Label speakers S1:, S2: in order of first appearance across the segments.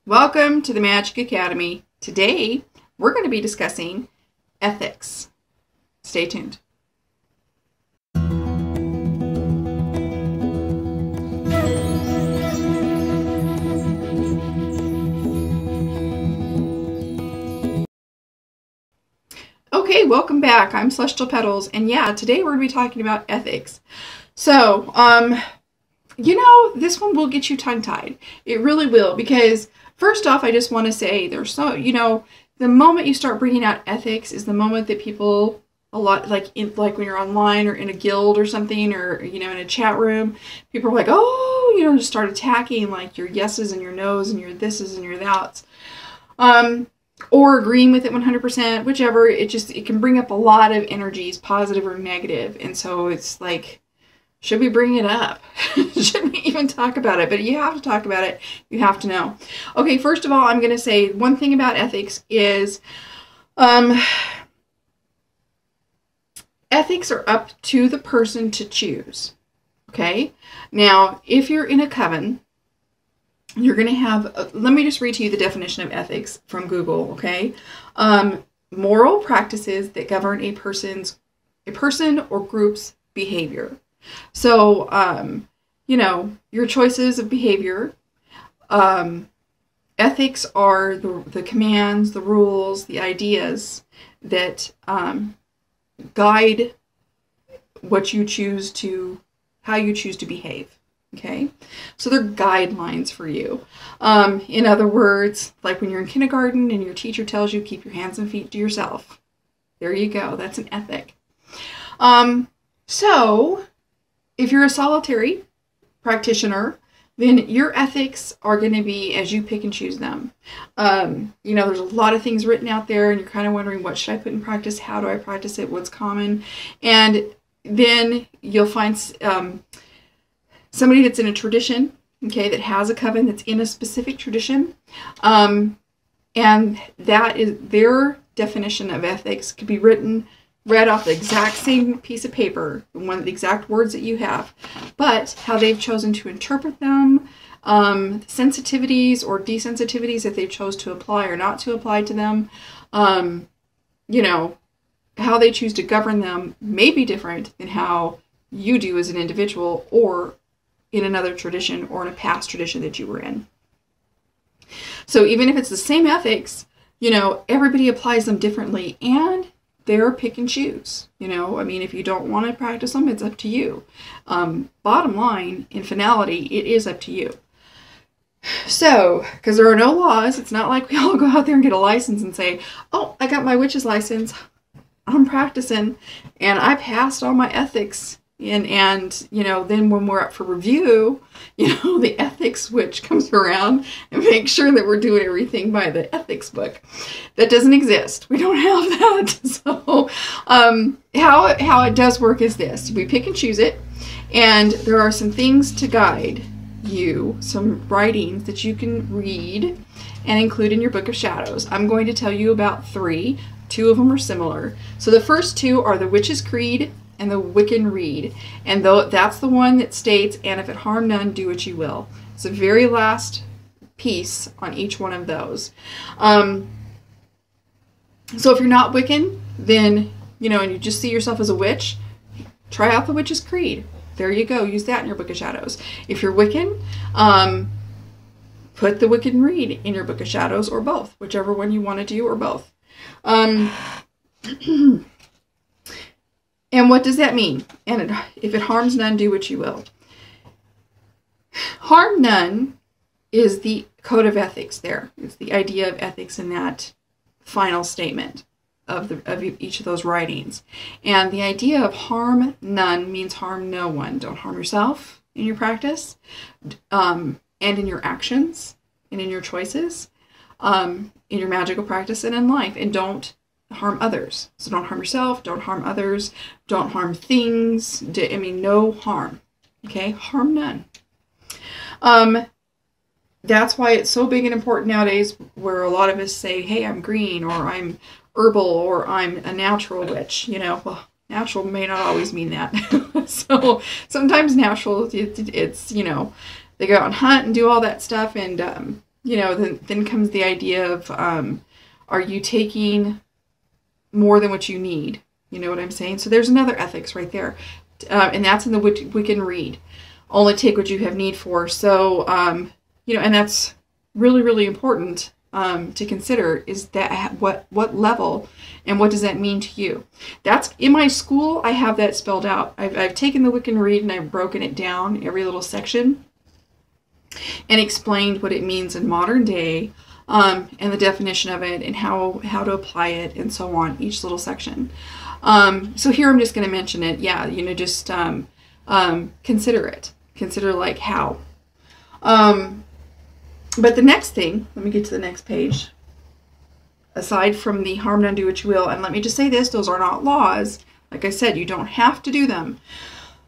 S1: Welcome to the Magick Academy. Today, we're going to be discussing ethics. Stay tuned. Okay, welcome back. I'm Celestial Petals, and yeah, today we're going to be talking about ethics. So, this one will get you tongue-tied. It really will, because first off, I just want to say there's the moment you start bringing out ethics is the moment that people, like when you're online or in a guild or something, or, in a chat room, people are like, oh, just start attacking like your yeses and your nos and your thises and your thats. Or agreeing with it 100%, whichever. It can bring up a lot of energies, positive or negative. And so it's like, should we bring it up? Should we even talk about it? But you have to talk about it. You have to know. Okay, first of all, I'm going to say one thing about ethics is ethics are up to the person to choose. Okay? Now, if you're in a coven, you're going to have, let me just read to you the definition of ethics from Google, okay? Moral practices that govern a person or group's behavior. So, your choices of behavior. Ethics are the commands, the rules, the ideas that guide what you choose to, how you choose to behave. Okay, so they're guidelines for you. In other words, like when you're in kindergarten and your teacher tells you keep your hands and feet to yourself. There you go. That's an ethic. So if you're a solitary practitioner, then your ethics are going to be as you pick and choose them. There's a lot of things written out there and you're kind of wondering, what should I put in practice? How do I practice it? What's common? And then you'll find somebody that's in a tradition, okay, that has a coven that's in a specific tradition, and that is their definition of ethics. Could be read off the exact same piece of paper, one of the exact words that you have, but how they've chosen to interpret them, sensitivities or desensitivities that they've chose to apply or not to apply to them, how they choose to govern them may be different than how you do as an individual or in another tradition or in a past tradition that you were in. So even if it's the same ethics, everybody applies them differently, and they're pick and choose. If you don't want to practice them, it's up to you. Bottom line, in finality, it is up to you. So, because there are no laws, it's not like we all go out there and get a license and say, oh, I got my witch's license, I'm practicing, and I passed all my ethics. And then when we're up for review, the ethics witch comes around and makes sure that we're doing everything by the ethics book. That doesn't exist. We don't have that. So how it does work is this. We pick and choose it, and there are some things to guide you, some writings that you can read and include in your Book of Shadows. I'm going to tell you about 3. 2 of them are similar. So the first 2 are the Witch's Creed and the Wiccan Rede, and that's the one that states, and if it harm none, do what you will. It's the very last piece on each one of those. So if you're not Wiccan, then, and you just see yourself as a witch, try out the Witch's Creed. There you go. Use that in your Book of Shadows. If you're Wiccan, put the Wiccan Rede in your Book of Shadows, or both, whichever one you want to do, or both. And what does that mean? And if it harms none, do what you will. Harm none is the code of ethics there. It's the idea of ethics in that final statement of each of those writings. And the idea of harm none means harm no one. Don't harm yourself in your practice, and in your actions, and in your choices, in your magical practice, and in life. And don't harm others. So don't harm yourself, don't harm others, don't harm things. No harm. Okay? Harm none. That's why it's so big and important nowadays, where a lot of us say, hey, I'm green, or I'm herbal, or I'm a natural witch. Well, natural may not always mean that. So sometimes natural, it's, they go out and hunt and do all that stuff, and then comes the idea of, are you taking more than what you need? You know what I'm saying? So there's another ethics right there. And that's in the Wiccan Read. Only take what you have need for. So, and that's really, really important to consider, is that what level and what does that mean to you? That's in my school. I have that spelled out. I've taken the Wiccan Read and I've broken it down, every little section, and explained what it means in modern day, and the definition of it and how to apply it and so on, each little section. So here I'm just going to mention it. Yeah, just consider it. Consider like how. But the next thing, let me get to the next page. Aside from the harm and undo what you will, and let me just say this, those are not laws. Like I said, you don't have to do them.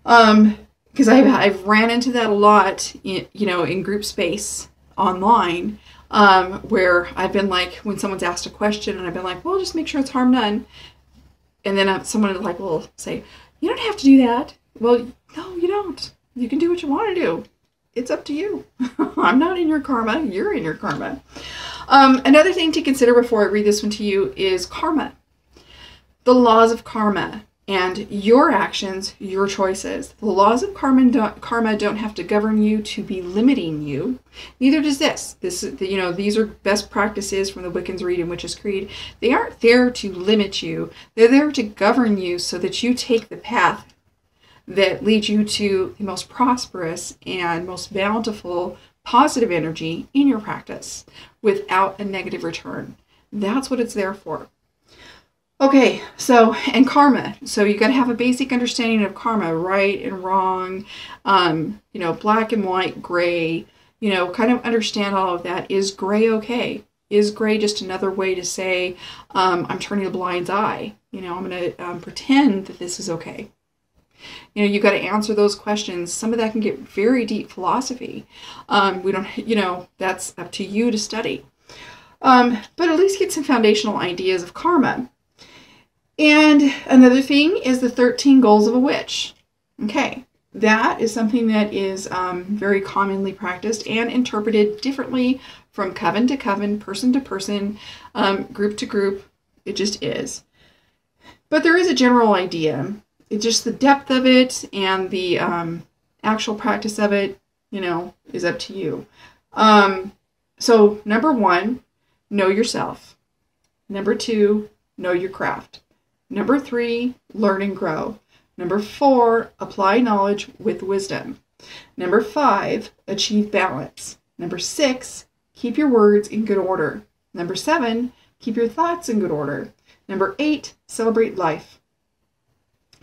S1: Because I've ran into that a lot, in group space online, where I've been like, when someone's asked a question and I've been like, well, just make sure it's harm none. And then someone will say, you don't have to do that. Well, no, you don't. You can do what you want to do. It's up to you. I'm not in your karma. You're in your karma. Another thing to consider before I read this one to you is karma. The laws of karma and your actions, your choices. The laws of karma don't have to govern you to be limiting you. Neither does this. These are best practices from the Wiccan's Read and Witch's Creed. They aren't there to limit you. They're there to govern you so that you take the path that leads you to the most prosperous and most bountiful positive energy in your practice without a negative return. That's what it's there for. Okay, and karma. So you got to have a basic understanding of karma, right and wrong, black and white, gray, kind of understand all of that. Is gray okay? Is gray just another way to say, I'm turning a blind eye? I'm going to pretend that this is okay. You got to answer those questions. Some of that can get very deep philosophy. We don't, that's up to you to study. But at least get some foundational ideas of karma. And another thing is the 13 goals of a witch. Okay, that is something that is very commonly practiced and interpreted differently from coven to coven, person to person, group to group. It just is. But there is a general idea. It's just the depth of it and the actual practice of it, is up to you. So number 1, know yourself. Number 2, know your craft. Number 3, learn and grow. Number 4, apply knowledge with wisdom. Number 5, achieve balance. Number 6, keep your words in good order. Number 7, keep your thoughts in good order. Number 8, celebrate life.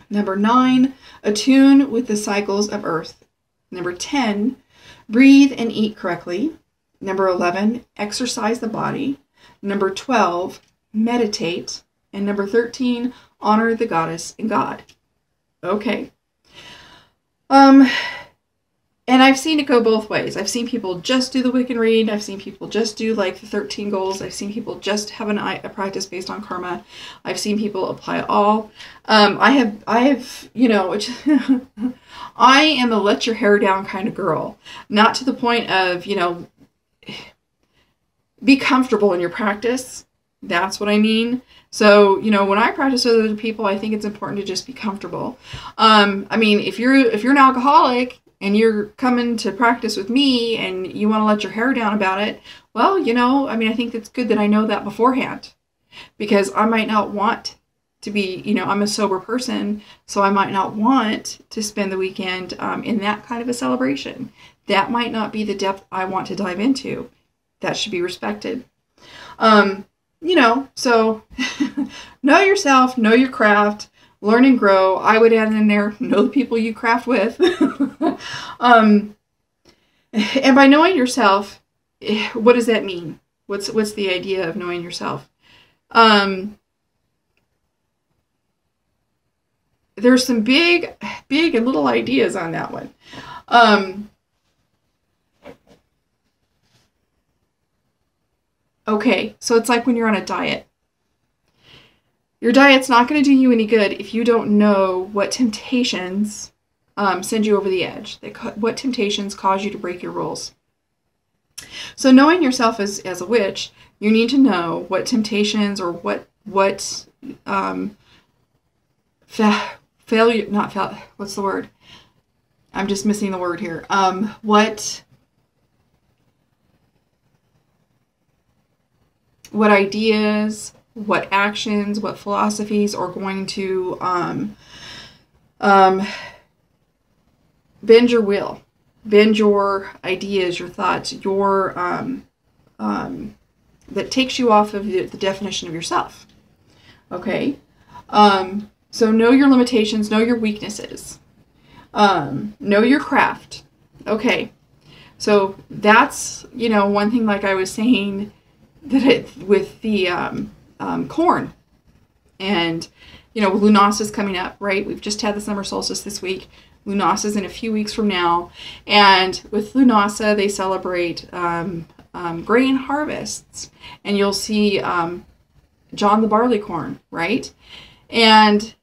S1: Number 9, attune with the cycles of earth. Number 10, breathe and eat correctly. Number 11, exercise the body. Number 12, meditate. And number 13, honor the goddess and God. Okay. And I've seen it go both ways. I've seen people just do the Wiccan Read. I've seen people just do like the 13 goals. I've seen people just have a practice based on karma. I've seen people apply all. I have, I am a let your hair down kind of girl. Not to the point of, be comfortable in your practice. That's what I mean. So, when I practice with other people, I think it's important to just be comfortable. If you're an alcoholic and you're coming to practice with me and you want to let your hair down about it, well, I think it's good that I know that beforehand, because I might not want to be, I'm a sober person, so I might not want to spend the weekend in that kind of a celebration. That might not be the depth I want to dive into. That should be respected. So know yourself, know your craft, learn and grow. I would add in there, know the people you craft with. And by knowing yourself, what does that mean? What's the idea of knowing yourself? There's some big and little ideas on that one. Okay, so it's like when you're on a diet. Your diet's not going to do you any good if you don't know what temptations send you over the edge. What temptations cause you to break your rules. So knowing yourself as a witch, you need to know what temptations or what failure, not fail, what's the word? I'm just missing the word here. What ideas, what actions, what philosophies are going to bend your will, bend your ideas, your thoughts, your that takes you off of the definition of yourself. Okay, so know your limitations, know your weaknesses, know your craft. Okay, so that's, you know, one thing, like I was saying, that with the corn, and, you know, Lunas is coming up, right? We've just had the summer solstice this week. Lunas is in a few weeks from now, and with Lunasa they celebrate grain harvests, and you'll see John the barleycorn, right? And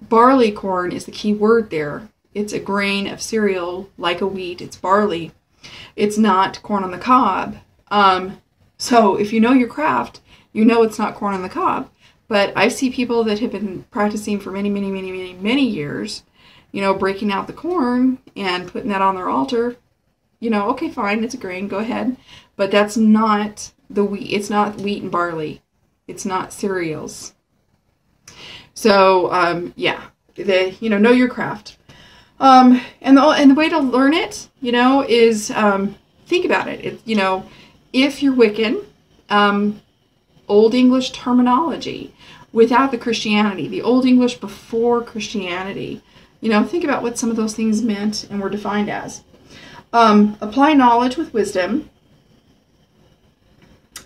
S1: barleycorn is the key word there. It's a grain of cereal like a wheat. It's barley. It's not corn on the cob. So if you know your craft, you know it's not corn on the cob. But I see people that have been practicing for many, many, many, many, many years, you know, breaking out the corn and putting that on their altar. You know, okay, fine, it's a grain, go ahead. But that's not the wheat. It's not wheat and barley. It's not cereals. So, yeah, you know your craft. And the way to learn it, you know, is think about it. You know, if you're Wiccan, Old English terminology without the Christianity, the Old English before Christianity. You know, think about what some of those things meant and were defined as. Apply knowledge with wisdom.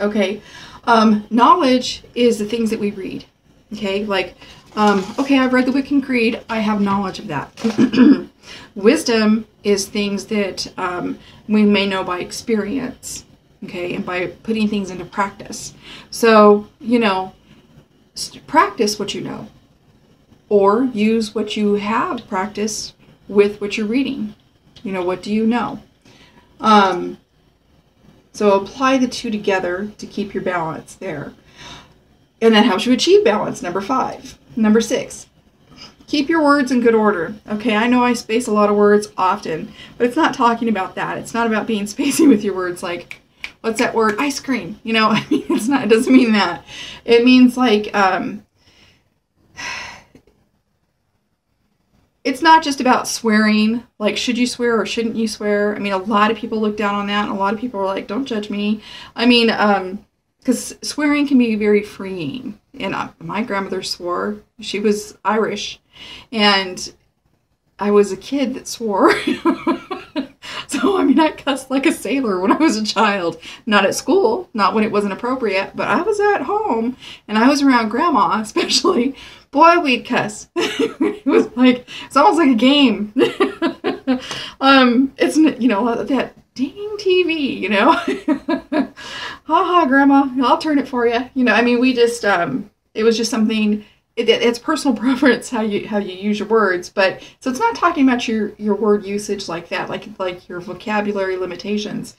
S1: Okay. Knowledge is the things that we read. Okay. Like, okay, I've read the Wiccan Creed. I have knowledge of that. Wisdom is things that we may know by experience. Okay. And by putting things into practice. So, you know, practice what you know. Or use what you have practiced with what you're reading. You know, what do you know? So apply the two together to keep your balance there. And that helps you achieve balance, number 5. Number 6, keep your words in good order. Okay, I know I space a lot of words often, but it's not talking about that. It's not about being spacey with your words like, what's that word? Ice cream. You know, I mean, it's not, it doesn't mean that. It means like, it's not just about swearing, like should you swear or shouldn't you swear? I mean, a lot of people look down on that, and a lot of people are like, don't judge me. I mean, because swearing can be very freeing. And my grandmother swore. She was Irish, and I was a kid that swore. So, I mean, I cussed like a sailor when I was a child. Not at school, not when it wasn't appropriate, but I was at home, and I was around Grandma, especially. Boy, we'd cuss. It was like, it's almost like a game. It's, you know, that dang TV, you know. Ha ha, Grandma, I'll turn it for you. You know, I mean, we just, it was just something, it's personal preference how you use your words, but, so it's not talking about your word usage like that, like your vocabulary limitations.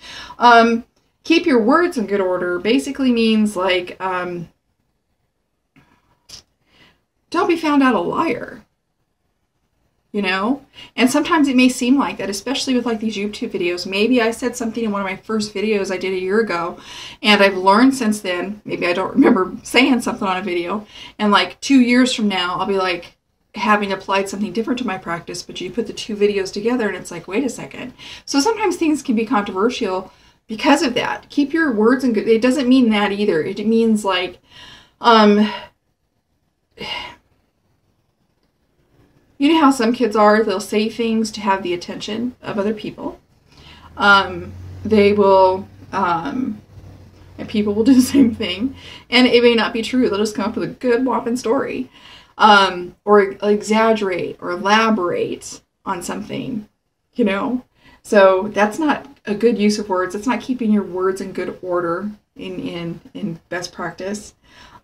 S1: Keep your words in good order basically means like, don't be found out a liar, you know? And sometimes it may seem like that, especially with like these YouTube videos. Maybe I said something in one of my first videos I did a year ago, and I've learned since then, maybe I don't remember saying something on a video, and like 2 years from now, I'll be like having applied something different to my practice, but you put the 2 videos together and it's like, wait a second. So sometimes things can be controversial because of that. Keep your words in good, it doesn't mean that either. It means like, you know how some kids are, they'll say things to have the attention of other people. They will, and people will do the same thing. And it may not be true. They'll just come up with a good whopping story. Or exaggerate or elaborate on something, you know. So that's not a good use of words. It's not keeping your words in good order in best practice.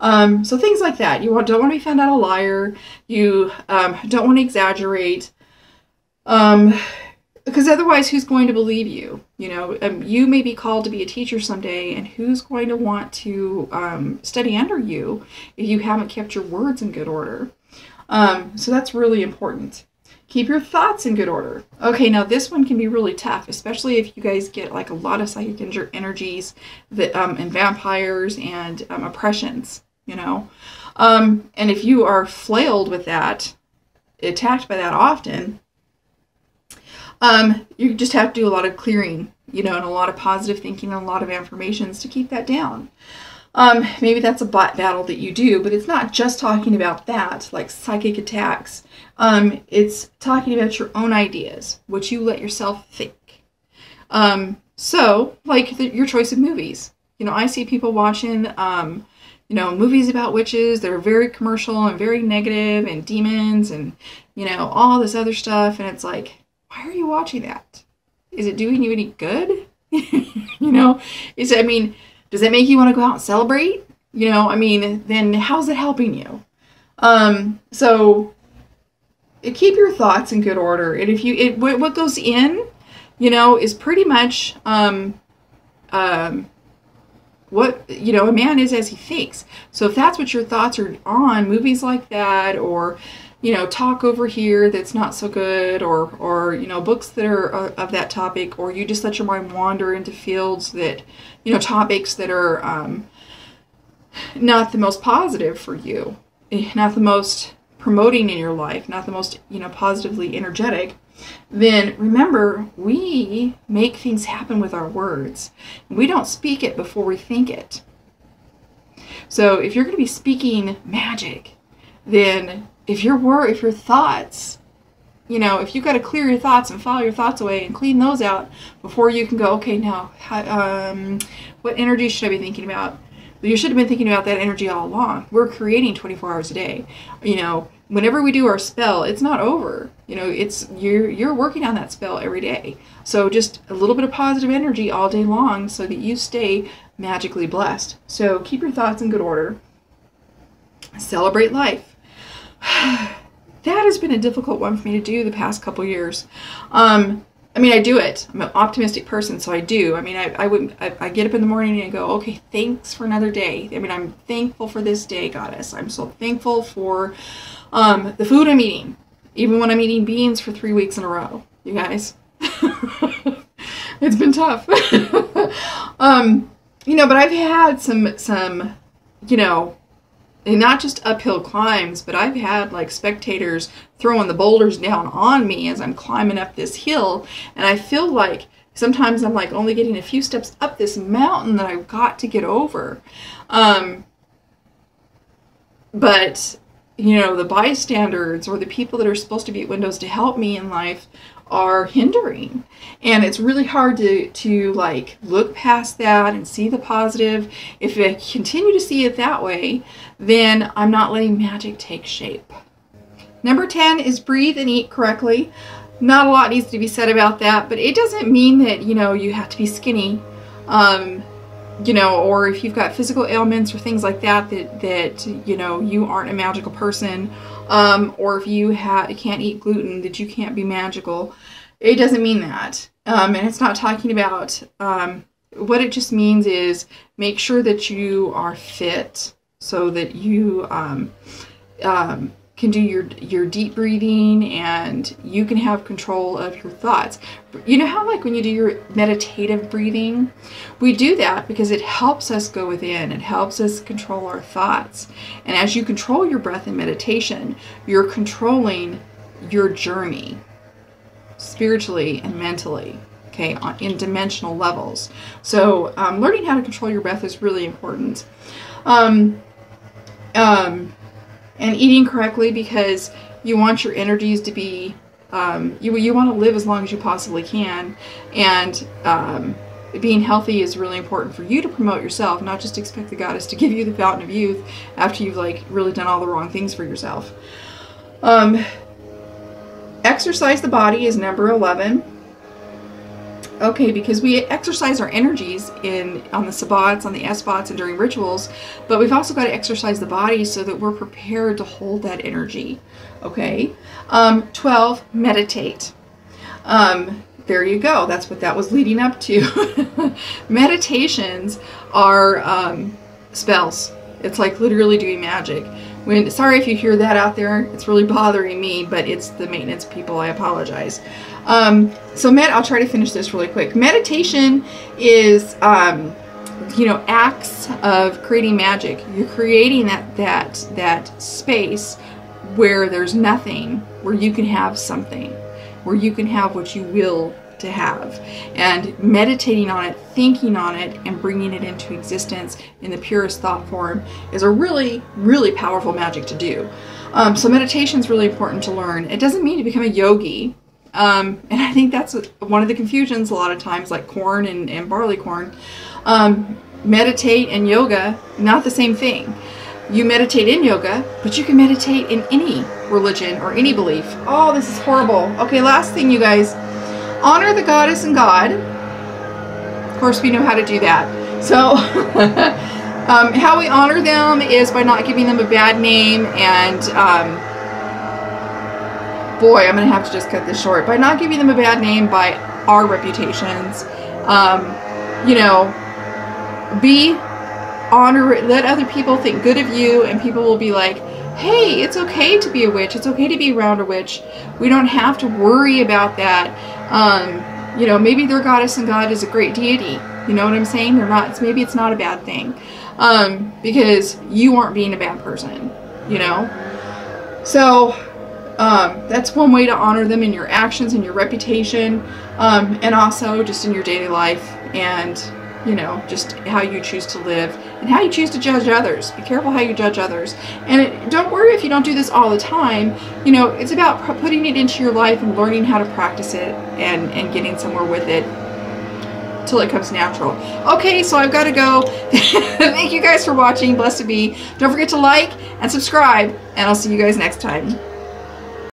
S1: So things like that. You don't want to be found out a liar. You don't want to exaggerate. because otherwise, who's going to believe you? You know, you may be called to be a teacher someday, and who's going to want to study under you if you haven't kept your words in good order? So that's really important. Keep your thoughts in good order. Okay, now this one can be really tough, especially if you guys get like a lot of psychic energies that and vampires and oppressions, you know. And if you are flailed with that, attacked by that often, you just have to do a lot of clearing, you know, and a lot of positive thinking and a lot of affirmations to keep that down. Maybe that's a battle that you do, but it's not just talking about that, like psychic attacks. It's talking about your own ideas, what you let yourself think. So, like your choice of movies. You know, I see people watching, you know, movies about witches that are very commercial and very negative and demons and, you know, all this other stuff. And it's like, why are you watching that? Is it doing you any good? You know, I mean, does that make you want to go out and celebrate? You know, I mean, then how's it helping you? So keep your thoughts in good order. And if you, what goes in, you know, is pretty much, what, you know, a man is as he thinks. So if that's what your thoughts are on, movies like that, or, you know, talk over here that's not so good, or you know, books that are of that topic, or you just let your mind wander into fields that, you know, topics that are not the most positive for you, not the most promoting in your life, not the most, you know, positively energetic, then remember, we make things happen with our words. We don't speak it before we think it. So if you're going to be speaking magic, then if your thoughts, you know, if you've got to clear your thoughts and file your thoughts away and clean those out before you can go, okay, now, what energy should I be thinking about? Well, you should have been thinking about that energy all along. We're creating 24 hours a day. You know, whenever we do our spell, it's not over. You know, it's you're working on that spell every day. So just a little bit of positive energy all day long so that you stay magically blessed. So keep your thoughts in good order. Celebrate life. That has been a difficult one for me to do the past couple years. I mean, I do it. I'm an optimistic person, so I do. I mean, I get up in the morning and go, okay, thanks for another day. I mean, I'm thankful for this day, Goddess. I'm so thankful for the food I'm eating, even when I'm eating beans for 3 weeks in a row, you guys. It's been tough. You know, but I've had some, you know, and not just uphill climbs, but I've had like spectators throwing the boulders down on me as I'm climbing up this hill. And I feel like sometimes I'm like only getting a few steps up this mountain that I've got to get over. But, you know, the bystanders or the people that are supposed to be at windows to help me in life are hindering. And it's really hard to like look past that and see the positive. If I continue to see it that way, then I'm not letting magic take shape. Number 10 is breathe and eat correctly. Not a lot needs to be said about that, but it doesn't mean that, you know, you have to be skinny, you know, or if you've got physical ailments or things like that, that you know, you aren't a magical person, or if you can't eat gluten, that you can't be magical. It doesn't mean that. And it's not talking about, what it just means is make sure that you are fit so that you can do your deep breathing and you can have control of your thoughts. You know how like when you do your meditative breathing, we do that because it helps us go within. It helps us control our thoughts. And as you control your breath in meditation, you're controlling your journey spiritually and mentally, okay, in dimensional levels. So learning how to control your breath is really important. And eating correctly, because you want your energies to be, you want to live as long as you possibly can. And being healthy is really important for you to promote yourself, not just expect the goddess to give you the fountain of youth after you've like really done all the wrong things for yourself. Exercise the body is number 11. Okay, because we exercise our energies on the sabbats, on the S-spots, and during rituals, but we've also got to exercise the body so that we're prepared to hold that energy. Okay. 12, meditate. there you go. That's what that was leading up to. Meditations are spells. It's like literally doing magic. Sorry if you hear that out there. It's really bothering me, but it's the maintenance people. I apologize. I'll try to finish this really quick. Meditation is, you know, acts of creating magic. You're creating that space where there's nothing, where you can have something, where you can have what you will to have. And meditating on it, thinking on it, and bringing it into existence in the purest thought form is a really, really powerful magic to do. So meditation is really important to learn. It doesn't mean to become a yogi. And I think that's one of the confusions a lot of times, like corn and barley corn. Meditate and yoga, not the same thing. You meditate in yoga, but you can meditate in any religion or any belief. Oh, this is horrible. Okay, last thing, you guys. Honor the goddess and God. Of course, we know how to do that. So, how we honor them is by not giving them a bad name. And, boy, I'm going to have to just cut this short. By not giving them a bad name by our reputations. You know, let other people think good of you, and people will be like, hey, it's okay to be a witch. It's okay to be around a witch. We don't have to worry about that. You know, maybe their goddess and God is a great deity. You know what I'm saying? Maybe it's not a bad thing. Because you aren't being a bad person, you know? So, that's one way to honor them in your actions and your reputation, and also just in your daily life, and, you know, just how you choose to live and how you choose to judge others. Be careful how you judge others. And don't worry if you don't do this all the time. You know, it's about putting it into your life and learning how to practice it and getting somewhere with it till it comes natural. Okay, so I've got to go. Thank you guys for watching. Blessed be. Don't forget to like and subscribe, and I'll see you guys next time.